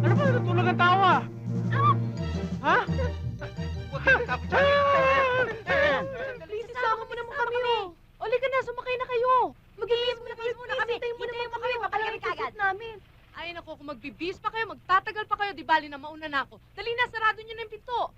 Ano ba? Natulog ang tao ah! Ha? Huwag kayo tapos dyan. Please, isama mo naman kami, oh. Oli ka na, sumakay na kayo. Mag-iis muna kami. Hintayin mo naman kami. Papalarin kagad namin. Ay, naku, kung magbibis pa kayo, magtatagal pa kayo, di bali na mauna na ako. Dali na, sarado nyo na yung pinto.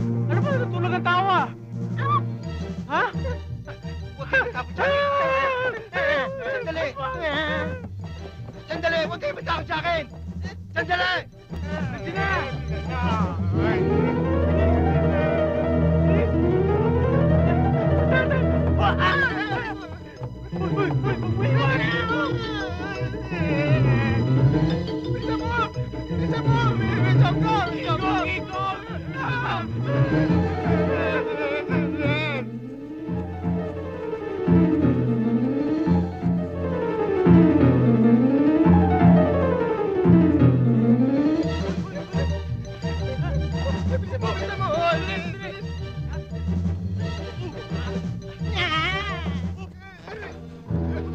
Ano ba? Natulog ang tao ah! Ha? Huwag kayo tapos dyan. Sandali. Sandali, huwag kayo matakot sa akin. Sandali. Sige na!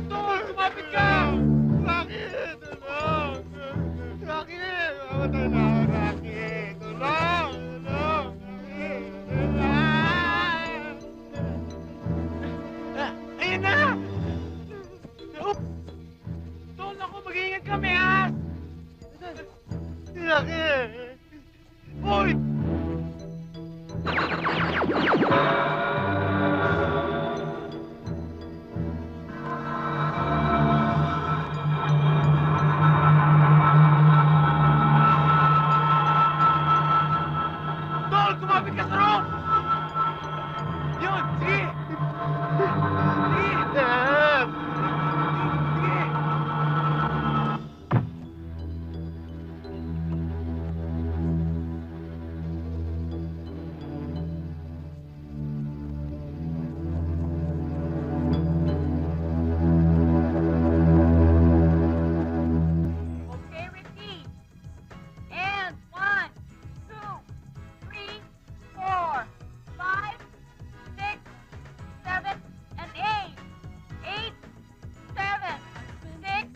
Tol, kumapit ka! Rocky, tulong! Rocky, mamatay na ako, Rocky! Tulong! Tulong! Ayun na! Tol, ako, mag-iingat kami ah! Rocky! Uy! Tol, kumapit ka sa room! Yun, sige! Sige! Dad! Sige! Okay, Ricky. And 1, 2, 3, 4, 5, 6, 7, and 8. 8, 7, 6,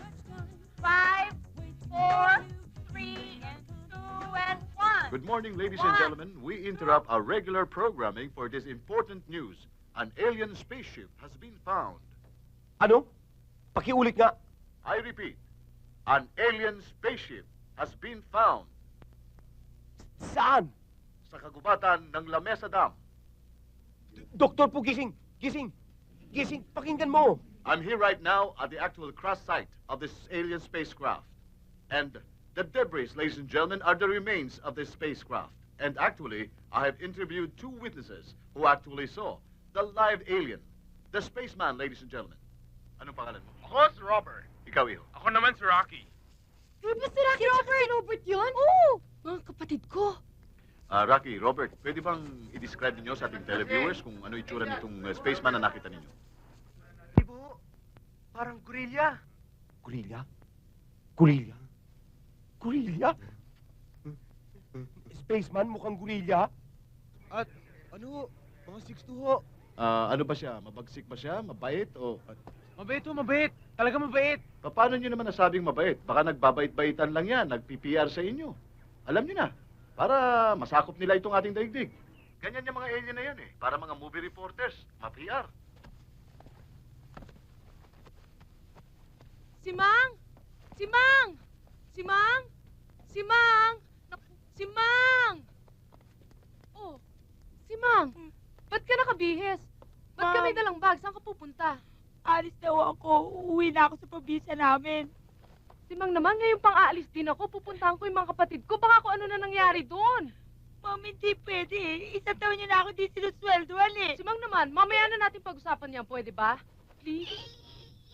5, 4, 3, and 2, and 1. Good morning, ladies and gentlemen. We interrupt our regular programming for this important news. An alien spaceship has been found. Ano? Pakiulit nga. I repeat, an alien spaceship has been found Saan? sa kagubatan ng La Mesa Dam. Doktor po, gising! Gising! Gising! Pakinggan mo! I'm here right now at the actual crash site of this alien spacecraft. And the debris, ladies and gentlemen, are the remains of this spacecraft. And actually, I have interviewed 2 witnesses who actually saw the live alien, the spaceman, ladies and gentlemen. Anong pangalan mo? Ako si Robert. Ikaw, iho. Ako naman si Rocky. Ba si Rocky si Robert yun? Oo! Mga kapatid ko. Rocky, Robert, pwede bang i-describe ninyo sa ating televiewers kung ano itsura nitong spaceman na nakita ninyo? Ibo, parang gorilla. Gorilla? Gorilla? Gorilla? Spaceman, mukhang gorilla? At ano, mga 6'2" ho. Ano ba siya? Mabagsik ba siya? Mabait? O Mabait ho, mabait. Talaga mabait. paano nyo naman nasabing mabait? Baka nagbabait-baitan lang yan, nag-PPR sa inyo. Alam nyo na, para masakop nila itong ating daigdig. Ganyan yung mga alien na yan eh, para mga movie reporters, ma-PR. Si Mang! Si Mang! Si Mang! Si Mang! Naku, si Mang! Oh, si Mang! Ba't ka nakabihis? Ba't ka may dalang bag? Saan ka pupunta? Alis daw ako. Uuwi na ako sa probinsya namin. Si Mang naman, ngayon pang aalis din ako. Pupuntahan ko yung mga kapatid ko. Baka kung ano na nangyari doon. Ma'am, hindi pwede eh. Isang taon niyo na ako di sinusweldoan eh. Si Mang naman, mamaya na natin pag-usapan yan. Pwede ba? Please?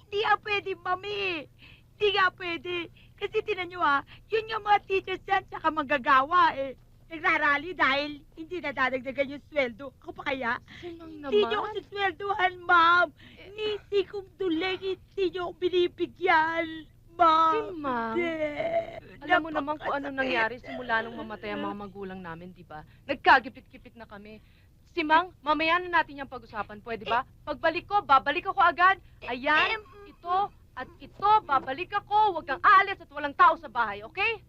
Hindi nga pwede, mami. Hindi nga pwede. Kasi tinan nyo yun nga mga teachers yan, tsaka manggagawa eh. Nagrarally dahil hindi nadadagdagan yung sweldo. Ako pa kaya? Si Mang Hindi nyo ako naman. sisweldohan, ma'am. Nisi kong duleg, hindi nyo ako binibigyan, ma'am. Si Mang? Hindi. Alam mo naman kung ano nangyari simula nung mamatay ang mga magulang namin, di ba? Nagkagipit-kipit na kami. Si Mang, mamaya na natin yung pag-usapan, pwede ba? Pagbalik ko, babalik ako agad. Ayan, ito, at ito, babalik ako. Huwag kang aalis at walang tao sa bahay, okay?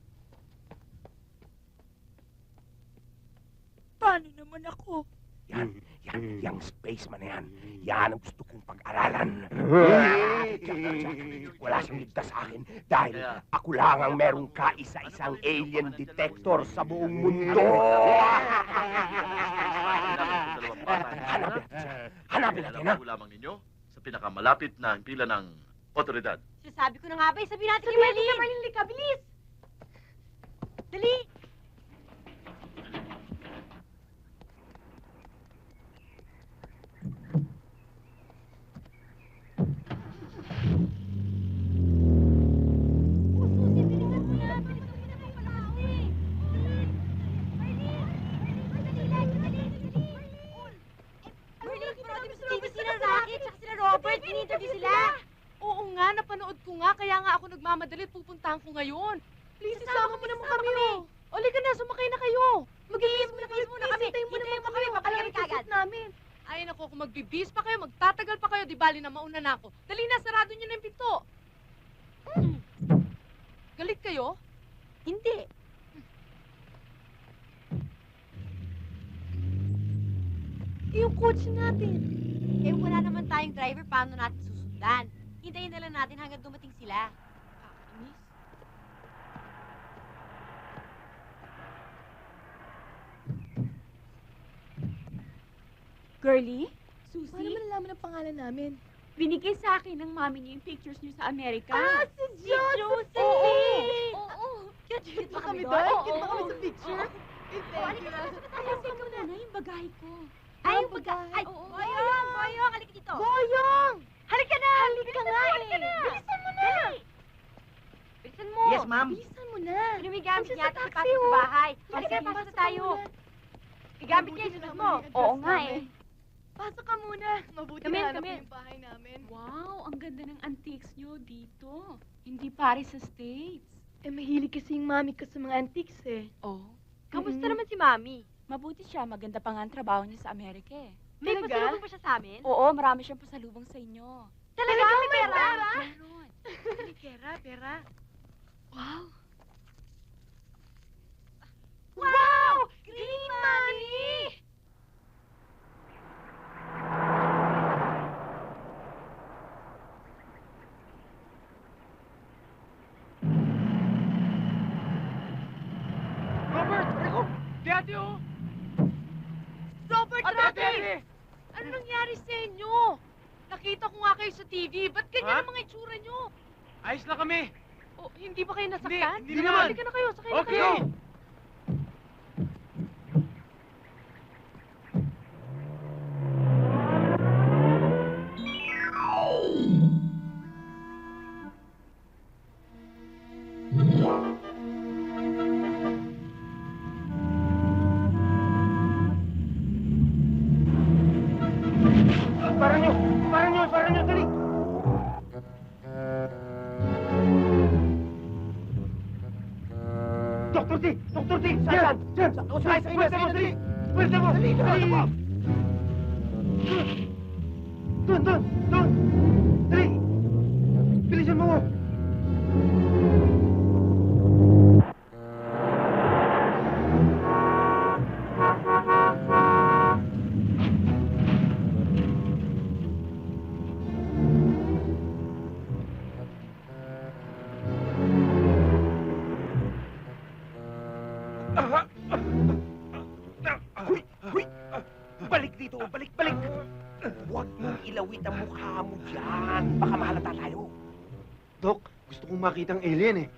Paano naman ako? Yang spaceman na yan. Yan ang gusto kong pag-aralan. Wala siyang ligtas sa akin dahil ako lang ang merong kaisa-isang alien detector sa buong mundo. Hanapin natin, ha? Alam ko lamang ninyo sa pinakamalapit na pila ng otoridad. Sabi ko na nga ba, sabihin natin kay Marlene. Marlene, ka, bilis! Dali! Robert, in-interview sila. Oo nga, napanood ko nga, kaya nga ako nagmamadali at pupuntahan ko ngayon. Please, isama mo naman kami, oh. Oli ka na, sumakay na kayo. Mag-iis muna kami. Hintayin mo kami, papalagay kagad. namin. Ay, naku, kung magbibis pa kayo, magtatagal pa kayo, di bali na mauna na ako. Dali na, sarado nyo na yung pinto. Galit kayo? Hindi. Yung coach natin. Eh, wala naman tayong driver, paano natin susundan? Hintayin na lang natin hanggang dumating sila. Kakainis. Girlie? Susie? Paano malalaman ang pangalan namin? Binigay sa akin ng mami niyo yung pictures niyo sa Amerika. Si Josie! Oo. Cute ba kami doon? doon? Cute ba kami sa picture? Ayusin ko na yung bagay ko. Ay, Ay, yung bagay. Ay, Oo. Boyong! Boyong! Halika dito! Boyong! Halika na! Halika nga Halika na! Bilisan mo na! Bilisan mo! Yes, ma'am. Bilisan mo na! Lumigamit Kasi niya sa ito sa taxi, pasok sa oh. bahay. Sige, Halika, pasok pasok na ka tayo. muna. Igamit niya yung sunod mo. Oo nga eh. Pasok ka muna. Mabuti Come in, na hanap come mo in. yung bahay namin. Wow, ang ganda ng antiques nyo dito. Hindi pare sa States. Eh, mahilig kasi yung mami ko sa mga antiques eh. Oh, Kamusta naman si Mami? mabuti siya. Maganda pa nga ang trabaho niya sa Amerika eh. May Talaga? pasalubong ba siya sa amin? Oo, marami siyang pasalubong sa inyo. Talaga? May pera? Meron. Pera. Wow. Wow! Green money! Robert, ako. Dati, oh. Robert, Ate, Rocky! ate. Ano nangyari sa inyo? Nakita ko nga kayo sa TV. Ba't ganyan Ha? ang mga itsura nyo? Ayos lang kami. Oh, hindi ba kayo nasaktan? Hindi naman. Halika na kayo, sakay na Okay. kayo. Parang nyo! Dali! Dr. D! Dr. D! Saan? Diyan! Sa inyo! Dali! Pwede mo! Dali! Doon! Dali! Bilisan mo! Huy! Balik dito! Balik! Huwag mong ilawit ang mukha mo dyan. Baka mahalata tayo. Dok, gusto kong makita ang alien eh.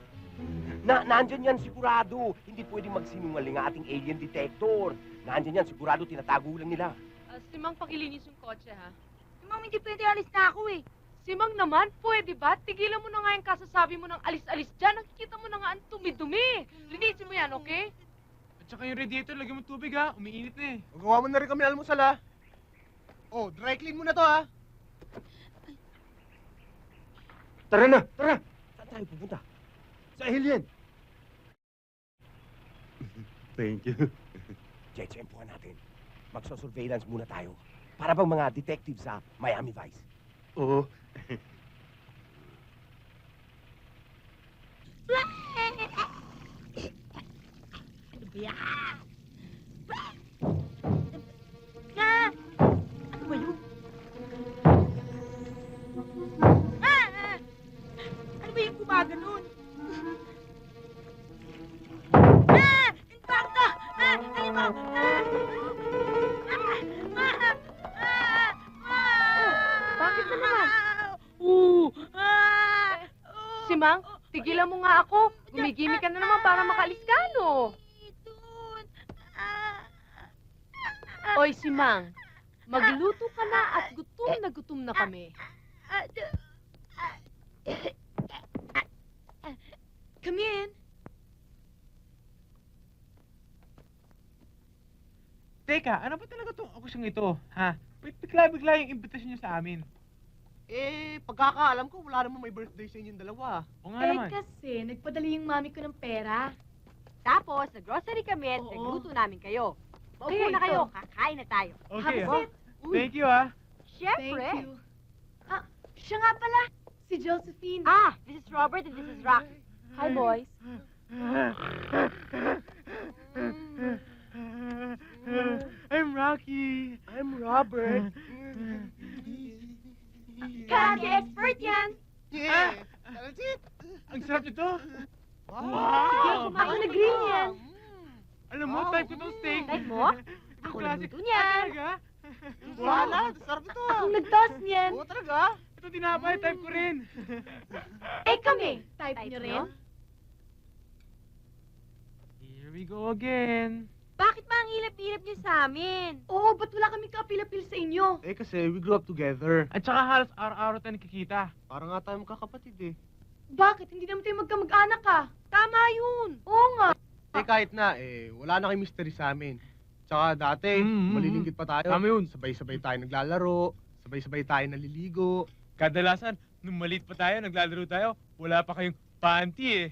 Nandyan yan sigurado. Hindi pwedeng magsinungaling ang ating alien detector. Nandyan yan sigurado. Tinatago lang nila. Si Mang, pakilinis yung kotse, ha? Si Ma'am, hindi pwede alis na ako eh. Si Mang naman, pwede ba? Tigilan mo na nga yung kasasabi mo ng alis-alis dyan. Nakikita mo na nga ang tumi-dumi. Linisin mo yan, okay? At saka yung radiator, lagyan mo tubig ha. Umiinit na eh. Magawa mo na rin kami almusal ha. Oh, dry clean mo na to ha. Tara na! Saan tayo pupunta? Sa alien! Thank you. Tsempuhan natin. Magso-surveillance muna tayo. Para bang mga detective sa Miami Vice. Oo. Ano ba yan? Ano ba yun? Ano ba yung gumaganon? Infarto! Bakit na naman? Si Mang, tigilan mo nga ako. Gumigimi ka na naman para makalis ka, no? Oy, si Mang, magluto ka na at gutom na kami. Come in. Teka, ano ba talaga itong akusyong ito? Ha? Bigla yung imbitasyon niyo sa amin. Pagkakaalam ko, wala naman may birthday sa inyong dalawa. O nga naman. kasi, nagpadali yung mami ko ng pera. Tapos, nag-grocery kami at Oo. nagluto namin kayo. Maupo Kaya na ito. kayo, kakain na tayo. Okay, Have a ha? seat. Thank you, ha? Siyempre. Thank you. Ah, siya nga pala. Si Josephine. Ah, this is Robert and this is Rocky. Hi, boys. I'm Rocky. I'm Robert. Karaoke expert yan. Yeah! That's it! Ang sarap nito. Sige, kumain na green yan. Alam mo, type ko itong steak. Type mo? Ibang Ako klase. nagluto niyan. Talaga? Wala! Sarap ito! Akong nag-toss niyan. Oo, talaga? Ito tinapay, type ko rin. Eh kami, type Type niyo nyo? rin. Here we go again. Bakit ba ang hilap-hilap niyo sa amin? Oo, ba't wala kami kapil-apil sa inyo? Kasi we grew up together. At saka halos araw-araw tayo nakikita. Parang nga tayo magkakapatid eh. Bakit? Hindi naman tayo magkamag-anak ah. Tama yun. Oo nga. Kahit na, wala na kay mystery sa amin. Tsaka dati, malilinggit pa tayo. Tama yun. Sabay-sabay tayo naglalaro, sabay-sabay tayo naliligo. Kadalasan, nung maliit pa tayo, naglalaro tayo, wala pa kayong panty eh.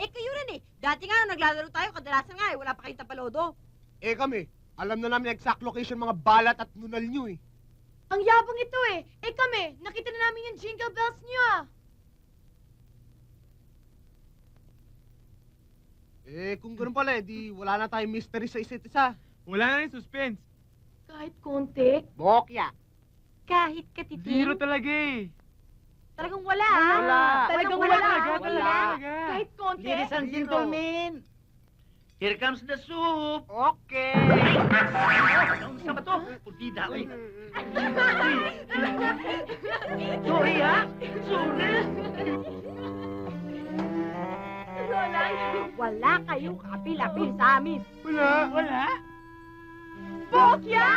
Kayo rin eh. Dati nga, naglalaro tayo, kadalasan nga wala pa kayong tapalodo. Kami, alam na namin exact location mga balat at nunal nyo eh. Ang yabang ito eh. Eh kami, nakita na namin yung jingle bells niyo ah. Kung ganun pala di wala na tayong mystery sa isa't isa. Wala na rin suspense. Kahit konti. Bokya! Kahit katiting. Zero talaga eh. Talagang wala Wala. Talagang Wala wala. talaga, talaga. Kahit konti. and gentlemen, Here comes the soup! Okay! Ang sama to? Putida ko eh. Sorry ha? Sorry! Wala kayong kapil-apil sa amin. Wala. Bokya!